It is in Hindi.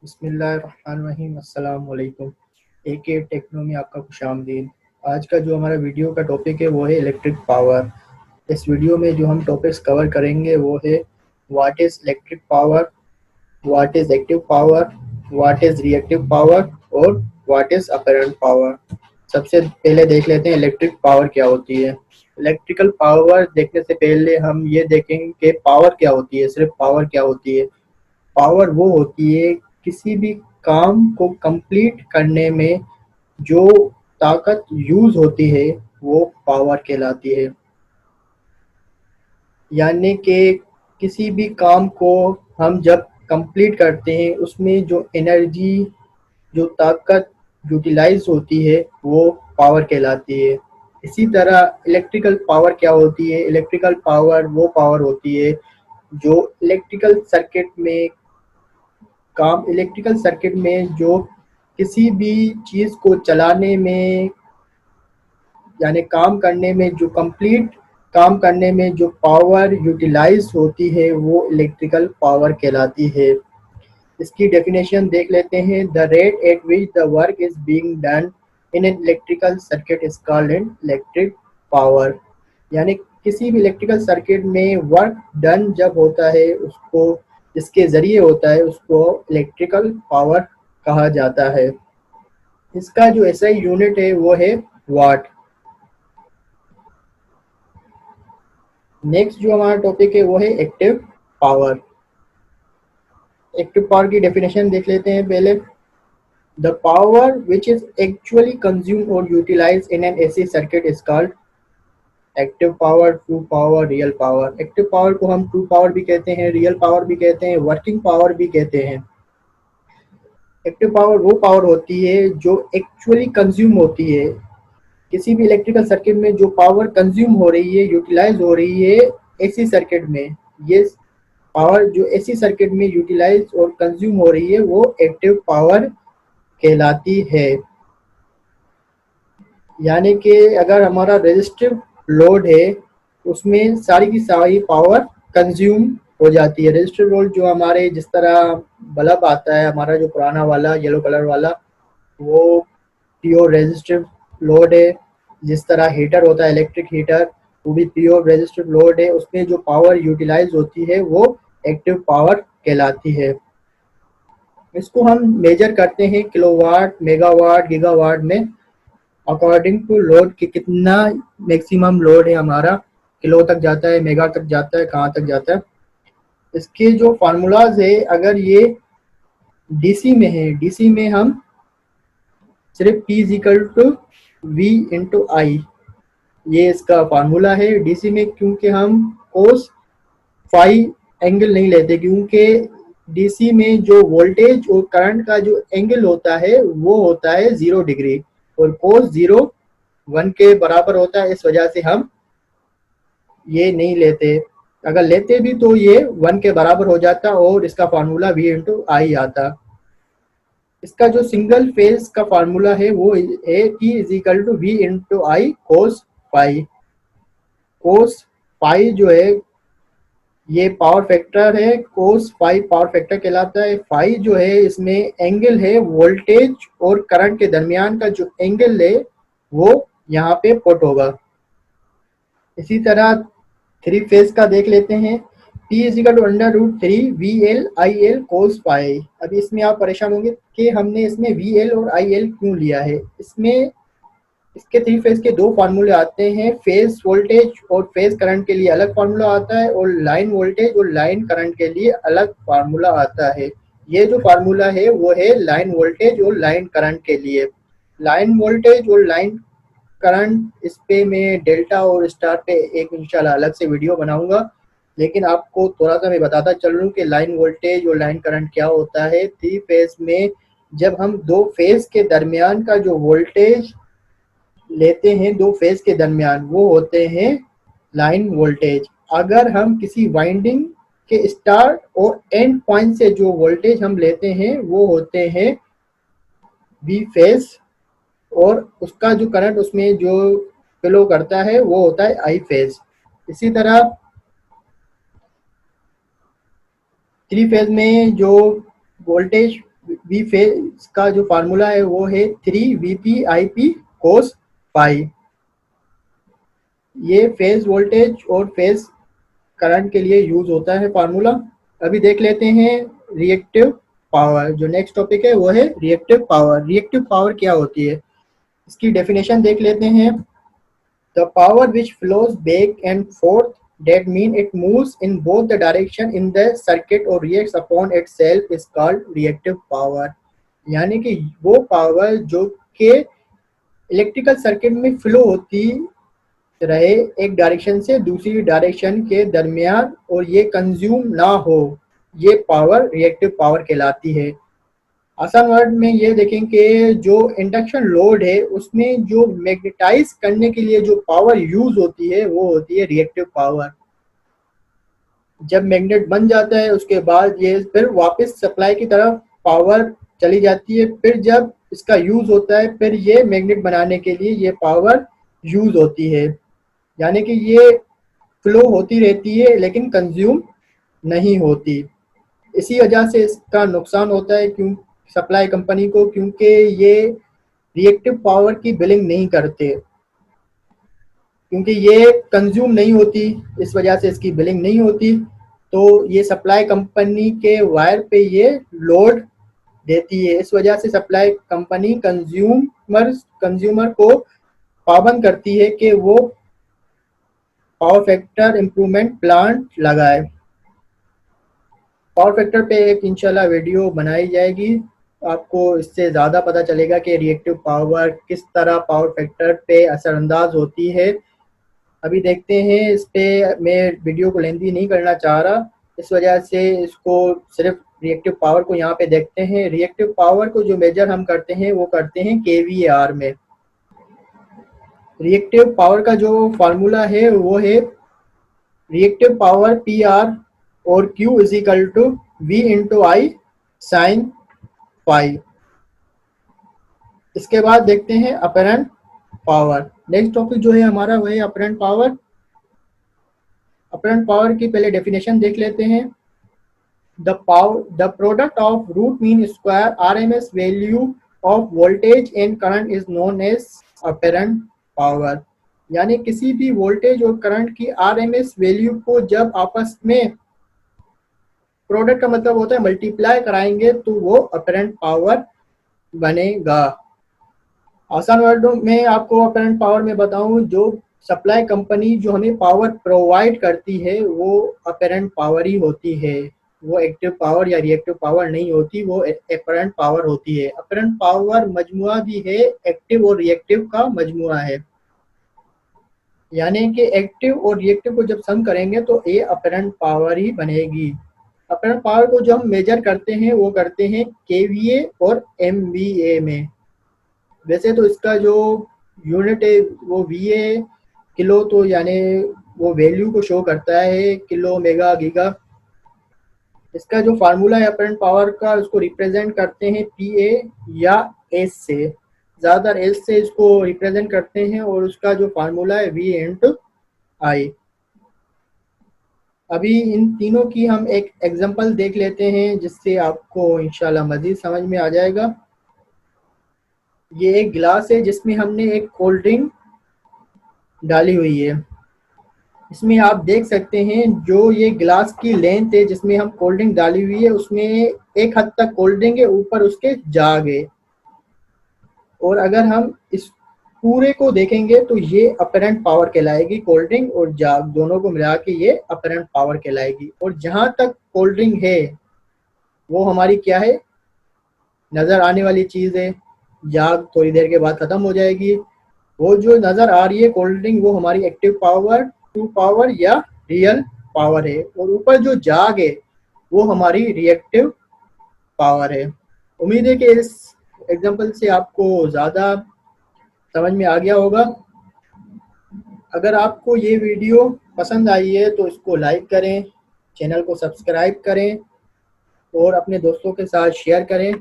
बिस्मिल्लाहिर्रहमानिर्रहीम अस्सलाम वालेकुम। AK टेक्नो में आपका खुशामदीद। आज का जो हमारा वीडियो का टॉपिक है वो है इलेक्ट्रिक पावर। इस वीडियो में जो हम टॉपिक्स कवर करेंगे वो है what is electric power, what is active power, what is reactive power और व्हाट इज़ अपरेंट पावर। सबसे पहले देख लेते हैं इलेक्ट्रिक पावर क्या होती है। इलेक्ट्रिकल पावर देखने से पहले हम ये देखेंगे कि पावर क्या होती है, सिर्फ पावर क्या होती है। पावर वो होती है किसी भी काम को कंप्लीट करने में जो ताकत यूज होती है वो पावर कहलाती है। यानी कि किसी भी काम को हम जब कंप्लीट करते हैं उसमें जो एनर्जी, जो ताकत यूटिलाइज होती है वो पावर कहलाती है। इसी तरह इलेक्ट्रिकल पावर क्या होती है। इलेक्ट्रिकल पावर वो पावर होती है जो इलेक्ट्रिकल सर्किट में जो किसी भी चीज़ को चलाने में यानी काम करने में जो पावर यूटिलाइज होती है वो इलेक्ट्रिकल पावर कहलाती है। इसकी डेफिनेशन देख लेते हैं। The rate at which the work is being done in an electrical circuit is called an electric power. यानी किसी भी इलेक्ट्रिकल सर्किट में वर्क डन जब होता है उसको जिसके ज़रिए होता है उसको इलेक्ट्रिकल पावर कहा जाता है। इसका जो एसआई यूनिट है वो है वाट। नेक्स्ट जो हमारा टॉपिक है वो है एक्टिव पावर। एक्टिव पावर की डेफिनेशन देख लेते हैं पहले। The power which is actually consume और utilize in an AC circuit is called active power, true power, real power. Active power को हम ट्रू पावर भी कहते हैं, रियल पावर भी कहते हैं, वर्किंग पावर भी कहते हैं। एक्टिव पावर वो पावर होती है जो एक्चुअली कंज्यूम होती है। किसी भी इलेक्ट्रिकल सर्किट में जो पावर कंज्यूम हो रही है, यूटिलाइज हो रही है एसी सर्किट में, ये पावर जो एसी सर्किट में यूटिलाइज और कंज्यूम हो रही है वो एक्टिव पावर कहलाती है। यानी कि अगर हमारा रेजिस्टिव लोड है उसमें सारी की सारी पावर कंज्यूम हो जाती है। रेजिस्टिव लोड जो हमारे जिस तरह बल्ब आता है हमारा जो पुराना वाला येलो कलर वाला, वो प्योर रेजिस्टिव लोड है। जिस तरह हीटर होता है इलेक्ट्रिक हीटर, वो भी प्योर रेजिस्टिव लोड है। उसमें जो पावर यूटिलाइज होती है वो एक्टिव पावर कहलाती है। इसको हम मेजर करते हैं किलोवाट, मेगावाट, गीगावाट में, अकॉर्डिंग टू लोड कि कितना मैक्सिमम लोड है हमारा, किलो तक जाता है, मेगा तक जाता है, कहाँ तक जाता है। इसके जो फार्मूलाज है, अगर ये डीसी में है, डीसी में हम सिर्फ P is equal to V into I, ये इसका फार्मूला है डीसी में। क्योंकि हम कोस फाई एंगल नहीं लेते, क्योंकि डीसी में जो वोल्टेज और करंट का जो एंगल होता है वो होता है 0 डिग्री और कोस 0 1 के बराबर होता है। इस वजह से हम ये नहीं लेते। अगर लेते भी तो ये 1 के बराबर हो जाता और इसका फार्मूला V इंटू आई आता। इसका जो सिंगल फेज का फार्मूला है वो है T is equal to V into I cos phi. Cos phi जो है ये पावर फैक्टर है, कोस फाई पावर फैक्टर कहलाता है। फाई जो है इसमें एंगल है वोल्टेज और करंट के दरमियान का जो एंगल है वो यहाँ पे पुट होगा। इसी तरह थ्री फेज का देख लेते हैं। P is equal to under root 3 VL IL कोस फाई। अभी इसमें आप परेशान होंगे कि हमने इसमें VL और IL क्यों लिया है। इसमें इसके थ्री फेज के दो फार्मूले आते हैं। फेज वोल्टेज और फेज करंट के लिए अलग फार्मूला आता है और लाइन वोल्टेज और लाइन करंट के लिए अलग फार्मूला आता है। ये जो फार्मूला है वो है लाइन वोल्टेज और लाइन करंट के लिए। लाइन वोल्टेज और लाइन करंट इस पे मैं डेल्टा और स्टार पे एक इंशाल्लाह अलग से वीडियो बनाऊंगा, लेकिन आपको थोड़ा सा मैं बताता चल रहा हूँ कि लाइन वोल्टेज और लाइन करंट क्या होता है। थ्री फेज में जब हम दो फेज के दरमियान का जो वोल्टेज लेते हैं, दो फेज के दरमियान, वो होते हैं लाइन वोल्टेज। अगर हम किसी वाइंडिंग के स्टार्ट और एंड पॉइंट से जो वोल्टेज हम लेते हैं वो होते हैं बी फेज, और उसका जो करंट उसमें जो फ्लो करता है वो होता है आई फेज। इसी तरह थ्री फेज में जो वोल्टेज वी फेज का जो फार्मूला है वो है 3 VP/IP cos पाई। ये फेज वोल्टेज और फेज करंट के लिए यूज होता है फार्मूला। अभी देख लेते हैं रिएक्टिव पावर। जो नेक्स्ट टॉपिक है वो है रिएक्टिव पावर। रिएक्टिव पावर क्या होती है, इसकी डेफिनेशन देख लेते हैं। The power which flows back and fourth, that mean it moves in both the direction in the circuit or reacts upon itself is called reactive power। यानी कि वो पावर जो कि इलेक्ट्रिकल सर्किट में फ्लो होती रहे एक डायरेक्शन से दूसरी डायरेक्शन के दरमियान और ये कंज्यूम ना हो, ये पावर रिएक्टिव पावर कहलाती है। आसान वर्ड में ये देखें कि जो इंडक्शन लोड है उसमें जो मैग्नेटाइज करने के लिए जो पावर यूज होती है वो होती है रिएक्टिव पावर। जब मैग्नेट बन जाता है उसके बाद ये फिर वापस सप्लाई की तरफ पावर चली जाती है, फिर जब इसका यूज होता है फिर ये मैग्नेट बनाने के लिए ये पावर यूज होती है। यानी कि ये फ्लो होती रहती है लेकिन कंज्यूम नहीं होती। इसी वजह से इसका नुकसान होता है क्यों सप्लाई कंपनी को, क्योंकि ये रिएक्टिव पावर की बिलिंग नहीं करते, क्योंकि ये कंज्यूम नहीं होती, इस वजह से इसकी बिलिंग नहीं होती। तो ये सप्लाई कंपनी के वायर पे ये लोड देती है, इस वजह से सप्लाई कंपनी कंज्यूमर को पाबंद करती है कि वो पावर फैक्टर इम्प्रूवमेंट प्लांट लगाए। पावर फैक्टर पे एक इंशाल्लाह वीडियो बनाई जाएगी, आपको इससे ज़्यादा पता चलेगा कि रिएक्टिव पावर किस तरह पावर फैक्टर पे असरअंदाज होती है। अभी देखते हैं, इस पे मैं वीडियो को लेंथी नहीं करना चाह रहा, इस वजह से इसको सिर्फ रिएक्टिव पावर को यहाँ पे देखते हैं। रिएक्टिव पावर को जो मेजर हम करते हैं वो करते हैं kVAR में। रिएक्टिव पावर का जो फार्मूला है वो है रिएक्टिव पावर PR और Q is equal to V into I sine phi. इसके बाद देखते हैं अपरेंट पावर। नेक्स्ट टॉपिक जो है हमारा वह है अपरेंट पावर। अपरेंट पावर की पहले डेफिनेशन देख लेते हैं। The product of root mean square RMS value of voltage and current is known as apparent power. यानी किसी भी वोल्टेज और करंट की RMS वैल्यू को जब आपस में, प्रोडक्ट का मतलब होता है मल्टीप्लाई कराएंगे, तो वो अपरेंट पावर बनेगा। आसान वर्डों में आपको अपरेंट पावर में बताऊं, जो सप्लाई कंपनी जो हमें पावर प्रोवाइड करती है वो अपरेंट पावर ही होती है, वो एक्टिव पावर या रिएक्टिव पावर नहीं होती, वो अपरेंट पावर होती है। अपरेंट पावर मजमुआ भी है, एक्टिव और रिएक्टिव का मजमुआ है। यानी कि एक्टिव और रिएक्टिव को जब सम करेंगे तो ये अपरेंट पावर ही बनेगी। अपरेंट पावर को जो हम मेजर करते हैं वो करते हैं kVA और MVA में। वैसे तो इसका जो यूनिट है वो VA किलो, तो यानी वो वैल्यू को शो करता है किलो मेगा गीगा। इसका जो फार्मूला है अपरेंट पावर का, उसको रिप्रेजेंट करते हैं PA या S से, ज़्यादातर S से इसको रिप्रेजेंट करते हैं और उसका जो फार्मूला है V इंटू आई। अभी इन तीनों की हम एक एग्जांपल देख लेते हैं जिससे आपको इंशाल्लाह मज़ीद समझ में आ जाएगा। ये एक गिलास है जिसमें हमने एक कोल्ड ड्रिंक डाली हुई है। इसमें आप देख सकते हैं जो ये गिलास की लेंथ है जिसमें हम कोल्ड ड्रिंक डाली हुई है, उसमें एक हद तक कोल्ड ड्रिंक है, ऊपर उसके जाग है। और अगर हम इस पूरे को देखेंगे तो ये अपरेंट पावर कहलाएगी। कोल्ड ड्रिंक और जाग दोनों को मिला के ये अपरेंट पावर कहलाएगी। और जहाँ तक कोल्ड ड्रिंक है वो हमारी क्या है, नज़र आने वाली चीज़ है। जाग थोड़ी देर के बाद ख़त्म हो जाएगी। वो जो नज़र आ रही है कोल्ड ड्रिंक वो हमारी एक्टिव पावर, ट्रू पावर या रियल पावर है। और ऊपर जो जाग है वो हमारी रिएक्टिव पावर है। उम्मीद है कि इस एग्जांपल से आपको ज़्यादा समझ में आ गया होगा। अगर आपको ये वीडियो पसंद आई है तो इसको लाइक करें, चैनल को सब्सक्राइब करें और अपने दोस्तों के साथ शेयर करें।